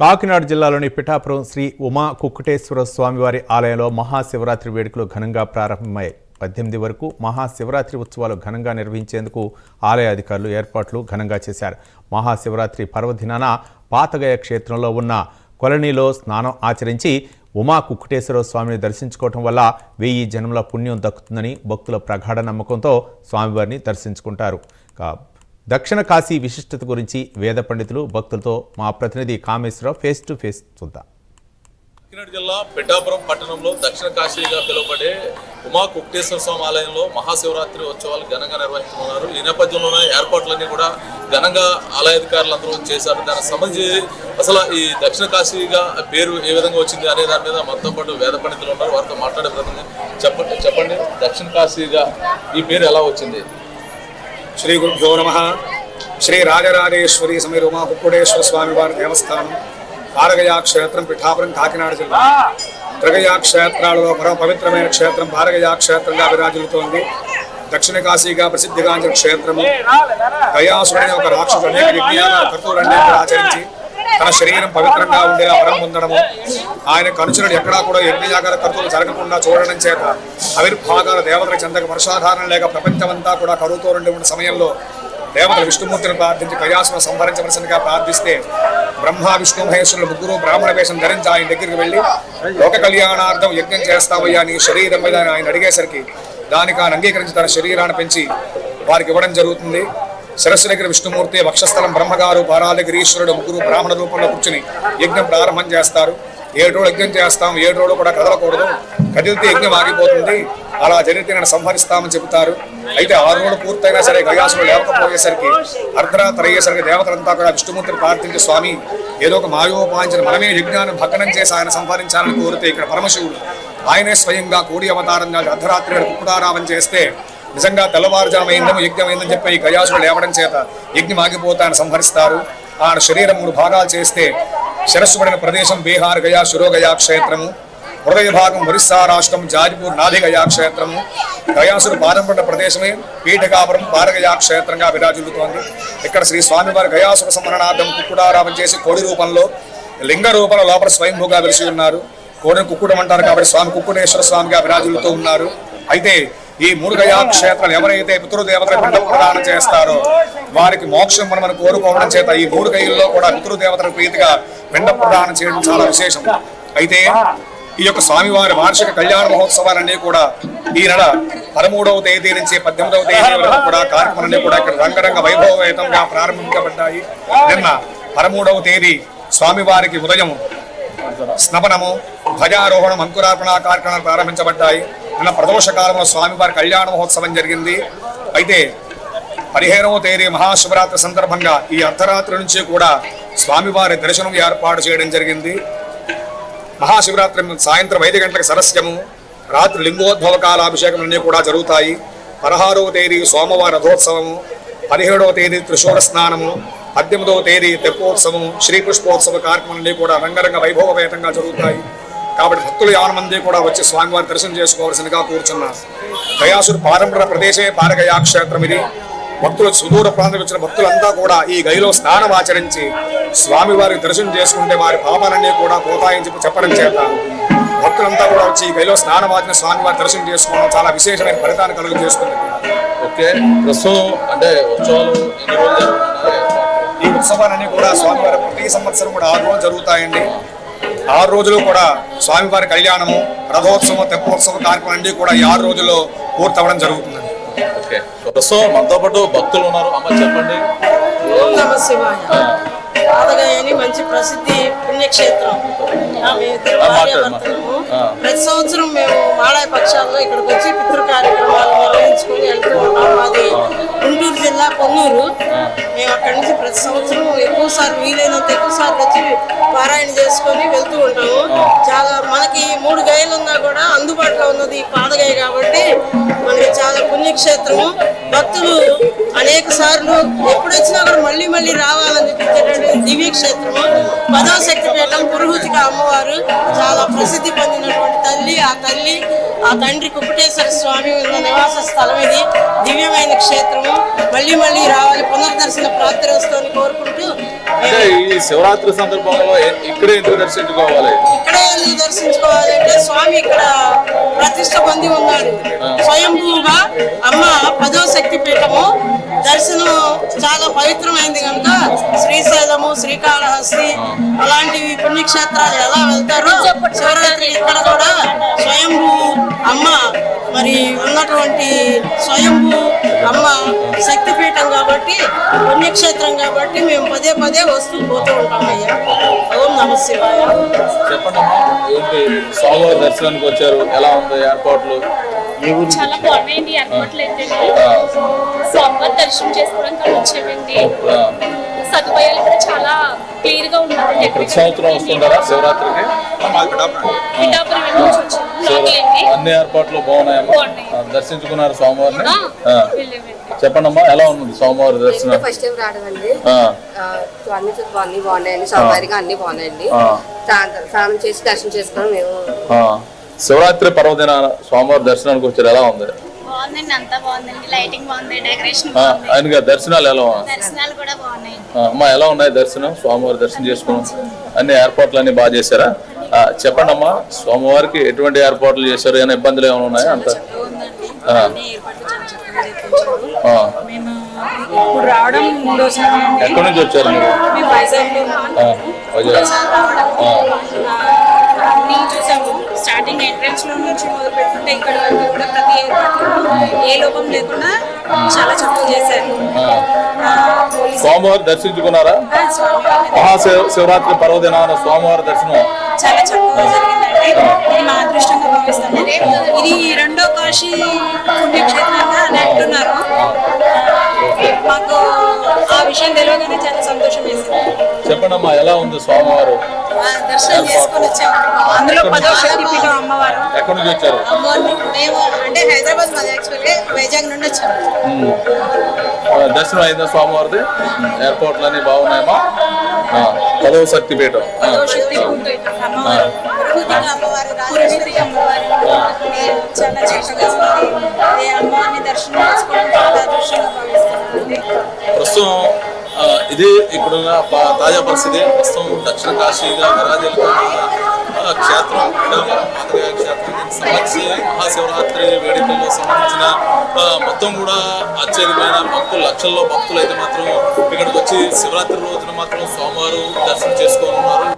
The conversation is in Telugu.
కాకినాడ జిల్లాలోని పిఠాపురం శ్రీ ఉమా కుక్కుటేశ్వర స్వామివారి ఆలయంలో మహాశివరాత్రి వేడుకలు ఘనంగా ప్రారంభమయ్యాయి. 18 వరకు మహాశివరాత్రి ఉత్సవాలు ఘనంగా నిర్వహించేందుకు ఆలయ అధికారులు ఏర్పాట్లు ఘనంగా చేశారు. మహాశివరాత్రి పర్వదినాన పాతగయ క్షేత్రంలో ఉన్న కొలనీలో స్నానం ఆచరించి ఉమా కుక్కుటేశ్వర స్వామిని దర్శించుకోవటం వల్ల 1000 జన్మల పుణ్యం దక్కుతుందని భక్తుల ప్రగాఢ నమ్మకంతో స్వామివారిని దర్శించుకుంటారు. దక్షిణ కాశీ విశిష్టత గురించి వేద పండితులు భక్తులతో మా ప్రతినిధి కామేశ్వరరావు ఫేస్ టు ఫేస్ చూద్దాం. కాకినాడ జిల్లా పిఠాపురం పట్టణంలో దక్షిణ కాశీగా పిలువబడే ఉమా కుక్కుటేశ్వర స్వామి ఆలయంలో మహాశివరాత్రి ఉత్సవాలు ఘనంగా నిర్వహిస్తున్నారు. ఈ నేపథ్యంలోనే ఏర్పాట్లన్నీ కూడా ఘనంగా ఆలయాధికారులందరూ చేశారు. దానికి సంబంధించి అసలు ఈ దక్షిణ కాశీగా పేరు ఏ విధంగా వచ్చింది అనే దాని మీద మనతో పాటు వేద పండితులు ఉన్నారు. వారితో మాట్లాడే ప్రయత్నం చెప్పండి దక్షిణ కాశీగా ఈ పేరు ఎలా వచ్చింది? శ్రీ గురుభ్యో నమః. శ్రీ రాజరాజేశ్వరి సమేత ఉమా కుక్కుటేశ్వర స్వామి వారి దేవస్థానం పారగయ క్షేత్రం పిఠాపురం కాకినాడ జిల్లా. త్రిగయ క్షేత్రాలలో మరో పవిత్రమైన క్షేత్రం పారగయ క్షేత్రంగా విరాజిల్లుతోంది. దక్షిణ కాశీగా ప్రసిద్ధిగాంచిన క్షేత్రము. గయాసురుడైన ఒక రాక్షసుడు అనేక యజ్ఞాల కర్తూలన్నీ ఆచరించి తన శరీరం పవిత్రంగా ఉండేలా వరం పొందడము, ఆయన కనుచరుడు ఎక్కడా కూడా యజ్ఞయాగాల కర్తూలు జరగకుండా చూడడం చేత ఆవిర్భాగాల దేవతల చెందక వర్షాధారణ లేక ప్రపంచమంతా కూడా కరువుతో ఉండి ఉన్న సమయంలో దేవతలు విష్ణుమూర్తిని ప్రార్థించి కయాసును సంహరించవలసిందిగా ప్రార్థిస్తే బ్రహ్మ విష్ణు మహేశ్వరులు ముగ్గురు బ్రాహ్మణ వేషం ధరించి ఆయన దగ్గరికి వెళ్ళి లోక కళ్యాణార్థం యజ్ఞం చేస్తావయ్యా నీ శరీరం మీద ఆయన అడిగేసరికి దానికి ఆయన అంగీకరించి తన శరీరాన్ని పెంచి వారికి ఇవ్వడం జరుగుతుంది. శిరస్సు దగ్గర విష్ణుమూర్తి, వక్షస్థలం బ్రహ్మగారు, పారాల దగ్గర ఈశ్వరుడు, ముగ్గురు బ్రాహ్మణ రూపంలో కూర్చుని యజ్ఞం ప్రారంభం చేస్తారు. 7 రోజులు యజ్ఞం చేస్తాం, 7 రోజులు కూడా కదలకూడదు, కదిలితే యజ్ఞం ఆగిపోతుంది, అలా జరిగితే నేను సంహరిస్తామని చెబుతారు. అయితే 6 రోజులు పూర్తయినా సరే గయాసులు లేకపోయేసరికి అర్ధరాత్రి అయ్యేసరికి దేవతలంతా కూడా విష్ణుమూర్తిని ప్రార్థించి స్వామి ఏదో ఒక మాయోపాయించిన మనమే యజ్ఞాన్ని భగ్నం చేసి ఆయన సంహరించాలని కోరితే ఇక్కడ పరమశివుడు ఆయనే స్వయంగా కోడి అవతారంగా అర్ధరాత్రి కుక్కుడారామం చేస్తే నిజంగా తెల్లవారుజామైందని యజ్ఞం అయిందని చెప్పి ఈ గయాసులు లేవడం చేత యజ్ఞం ఆగిపోతే ఆయన సంహరిస్తారు. ఆయన శరీరం 3 భాగాలు చేస్తే శిరస్సు పడిన ప్రదేశం బీహార్ గయా శిరోగయా క్షేత్రము, హృదయ భాగం ఒరిస్సా రాష్ట్రం జాజిపూర్ నాదిగయా క్షేత్రము, గయాసుడు పాదం పడిన ప్రదేశమే పీఠకాపురం పారగయా క్షేత్రంగా విరాజిల్లుతోంది. ఇక్కడ శ్రీ స్వామివారి గయాసుర సంహరణార్థం కుక్కుడారామం చేసి కోడి రూపంలో లింగ రూపంలో లోపల స్వయంభూగా వెలిసి ఉన్నారు. కోడిని కుక్కుడం అంటారు కాబట్టి స్వామి కుక్కుటేశ్వర స్వామిగా విరాజిల్లుతూ ఉన్నారు. అయితే ఈ 3 గయా క్షేత్రాలు ఎవరైతే పితృదేవతల పిండ ప్రదానం చేస్తారో వారికి మోక్షం మనం కోరుకోవడం చేత ఈ 3 గైల్లో కూడా పితృదేవతల ప్రీతిగా పిండ ప్రదానం చేయడం చాలా విశేషం. అయితే ఈ యొక్క స్వామివారి వార్షిక కళ్యాణ మహోత్సవాలన్నీ కూడా ఈ నెల 13వ తేదీ నుంచి 18వ తేదీ వరకు కూడా కార్యక్రమాలన్నీ కూడా ఇక్కడ రంగరంగ వైభవయుతంగా ప్రారంభించబడ్డాయి. నిన్న 13వ తేదీ స్వామివారికి ఉదయం స్నపనము, ధ్వజారోహణం, అంకురార్పణ కార్యక్రమాలు ప్రారంభించబడ్డాయి. నిన్న ప్రదోష కాలంలో స్వామివారి కళ్యాణ మహోత్సవం జరిగింది. అయితే 15వ తేదీ మహాశివరాత్రి సందర్భంగా ఈ అర్ధరాత్రి నుంచి కూడా స్వామివారి దర్శనం ఏర్పాటు చేయడం జరిగింది. మహాశివరాత్రి సాయంత్రం 5 గంటలకు సరస్యము, రాత్రి లింగోద్భవ కాలాభిషేకం కూడా జరుగుతాయి. 16వ తేదీ సోమవారి రథోత్సవము, 17వ తేదీ త్రిశూల స్నానము, 18వ తేదీ తెప్పోత్సవం, శ్రీ పుష్పోత్సవ కార్యక్రమాలన్నీ కూడా రంగరంగ వైభవపేతంగా జరుగుతాయి. కాబట్టి భక్తులు 50 మంది కూడా వచ్చి స్వామివారి దర్శనం చేసుకోవాల్సిందిగా కూర్చున్నారు. గయాసుడు పారంపర ప్రదేశమే పారగయా క్షేత్రం. ఇది భక్తులు సుదూర ప్రాంతం వచ్చిన భక్తులంతా కూడా ఈ గైలో స్నానం ఆచరించి స్వామివారికి దర్శనం చేసుకుంటే వారి పాపాలన్నీ కూడా పోతాయని చెప్పడం చేత భక్తులంతా కూడా వచ్చి ఈ గైలో స్నానం ఆచరణ స్వామివారి దర్శనం చేసుకోవడం చాలా విశేషమైన ఫలితాన్ని కలుగు చేస్తుంది. ఓకే, ప్రస్తుతం అంటే ఉత్సవాలు ఎన్ని రోజులు జరుగుతున్నాయి? ఈ ఉత్సవాలన్నీ కూడా స్వామివారి ప్రతి సంవత్సరం కూడా 6 రోజులు జరుగుతాయండి. 6 రోజులు కూడా స్వామివారి కళ్యాణము, రథోత్సవం, తెప్పోత్సవ కార్యక్రమం అన్ని కూడా ఈ 6 రోజుల్లో పూర్తవడం జరుగుతుంది. ఓకే, ప్రస్తుతం మనతో పాటు భక్తులు ఉన్నారు. అమ్మ చెప్పండి. పాదగయని మంచి ప్రసిద్ధి పుణ్యక్షేత్రం. ప్రతి సంవత్సరం మేము మాళాయ పక్షాల్లో ఇక్కడికి వచ్చి పితృ కార్యక్రమాలు నిర్వహించుకొని వెళ్తూ ఉంటాం. మాది గుంటూరు జిల్లా పొన్నూరు. మేము అక్కడి నుంచి ప్రతి సంవత్సరం ఎక్కువసార్లు వీలైనంత ఎక్కువసార్లు వచ్చి పారాయణ చేసుకొని వెళ్తూ ఉంటాము. చాలా మనకి 3 గయలు ఉన్నా కూడా అందుబాటులో ఉన్నది పాదగయ కాబట్టి మనకి చాలా పుణ్యక్షేత్రము. భక్తులు అనేక సార్లు ఎప్పుడు వచ్చినా కూడా మళ్ళీ రావాలని చెప్పేటటువంటి దివ్యక్షేత్రము. 10వ శక్తిపీఠం సకల పురోహితిక అమ్మవారు చాలా ప్రసిద్ధి పొందినటువంటి తల్లి. ఆ తండ్రి కుక్కుటేశ్వర స్వామి ఉన్న నివాస స్థలం ఇది. దివ్యమైన క్షేత్రము. మళ్ళీ మళ్ళీ రావాలి, పునర్దర్శన ప్రాప్తిరస్తోని కోరుకుంటూ అంటే ఈ శివరాత్రి సందర్భంలో ఇక్కడే ఎందుకు దర్శించుకోవాలి? ఇక్కడే ఎందుకు దర్శించుకోవాలంటే స్వామి ఇక్కడ ప్రతిష్ట పొంది ఉన్నాడు. స్వయంభూగా అమ్మ 10వ శక్తి పీఠము. దర్శనం చాలా పవిత్రమైంది కనుక శ్రీశైలము, శ్రీకాళహస్తి అలాంటివి పుణ్యక్షేత్రాలు ఎలా వెళ్తారో శివరాత్రి ఇక్కడ కూడా స్వయంభూ అమ్మ మరి ఉన్నటువంటి స్వయంభూ అమ్మ శక్తిపీఠం కాబట్టి, పుణ్యక్షేత్రం కాబట్టి మేము పదే పదే వస్తూ పోతూ ఉంటాం. అయ్యా ఓం నమ శివాయ. చెప్పండి అమ్మా, ఏంటి స్వామివారి దర్శనానికి వచ్చారు, ఎలా ఉంది ఏర్పాట్లు? చాలా బాగున్నాయండి ఏర్పాట్లు అయితే. స్వామివారి దర్శనం చేసుకోవడానికి వచ్చామండి. సదుపాయాలు కూడా చాలా క్లియర్ గా ఉన్నాయి. ప్రతి సంవత్సరం వస్తుంటారా శివరాత్రికి? పిఠాపురం నుంచి వచ్చాము. అన్ని ఏర్పాట్లు బాగున్నాయమ్మా? దర్శించుకున్నారు స్వామివారిని? చెప్పండి అమ్మా, ఎలా ఉంది స్వామివారి దర్శనం? ఫస్ట్ టైం రావడమండి. అన్ని బాగున్నాయండి, సౌకర్యంగా అన్ని బాగున్నాయండి. స్నానం చేసి దర్శనం చేసుకోవడం మేము. శివరాత్రి పర్వదిన స్వామివారి దర్శనానికి వచ్చారు, ఎలా ఉంది? బాగుందండి, అంతా బాగుందండి. లైటింగ్ బాగుంది, డెకరేషన్ ఆయనగా దర్శనాలు ఎలా ఉన్నాయి? దర్శనాలు కూడా బాగున్నాయి. అమ్మా, ఎలా ఉన్నాయి దర్శనం? స్వామివారి దర్శనం చేసుకున్నాం, అన్ని ఏర్పాట్లు అన్ని బాగా చేశారా? చెప్పండి అమ్మా, స్వామివారికి ఎటువంటి ఏర్పాట్లు చేశారు? ఏమైనా ఇబ్బందులు ఏమైనా ఉన్నాయా? అంత మేము ఇప్పుడు రావడం 3వసారి. ఎక్కడి నుంచి వచ్చారు మీరు? మేము వైజాగ్లో అన్ని చూసాము. స్టార్టింగ్ ఎంట్రన్స్ లో నుంచి మొదలు పెట్టుకుంటే ఇక్కడ వరకు కూడా ప్రతి ఏర్పాట్లు ఏ లోపం లేకుండా చాలా చక్కగా చేశారు. స్వామివారి దర్శించుకున్నారా? శివరాత్రి పర్వదినాన స్వామివారి దర్శనం చాలా చక్కగా జరిగిందండి. ఇది మా అదృష్టంగా భావిస్తాను. ఇది 2వ కాశీ పుణ్యక్షేత్రంగా అని అంటున్నారు. మాకు ఆ విషయం తెలియగానే చాలా సంతోషం వేసింది. చెప్పండి అమ్మా, ఎలా ఉంది స్వామివారు దర్శనం చేసుకొని వచ్చాము. అందులో 10వ శక్తి పీఠం అమ్మవారు. ఎక్కడి నుంచి వచ్చారు? మేము అంటే హైదరాబాద్ మాది, యాక్చువల్గా వైజాగ్ నుండి వచ్చాము. దర్శనం అయిందా స్వామివారిది? ఏర్పాట్లు అన్ని బాగున్నాయమ్మా? 10వ శక్తి పీఠం. 10వ శక్తి పీఠం అమ్మవారు, పురోహితి అమ్మవారు చాలా చక్కగా ఉంది. అమ్మవారిని దర్శనం చేసుకోవడం చాలా అదృష్టంగా భావిస్తున్నామండి. ప్రస్తుతం ఇది ఇక్కడున్న తాజా పరిస్థితి. ప్రస్తుతం దక్షిణ కాశీగా విరాజిల్లుతున్న క్షేత్రం పాతగా క్షేత్రం. దీనికి సంబంధించి మహాశివరాత్రి వేడుకల్లో సంబంధించిన మొత్తం కూడా అత్యధికమైన భక్తులు, లక్షల్లో భక్తులు అయితే మాత్రం ఇక్కడికి వచ్చి శివరాత్రి రోజున మాత్రం స్వామివారు దర్శనం చేసుకోనున్నారు.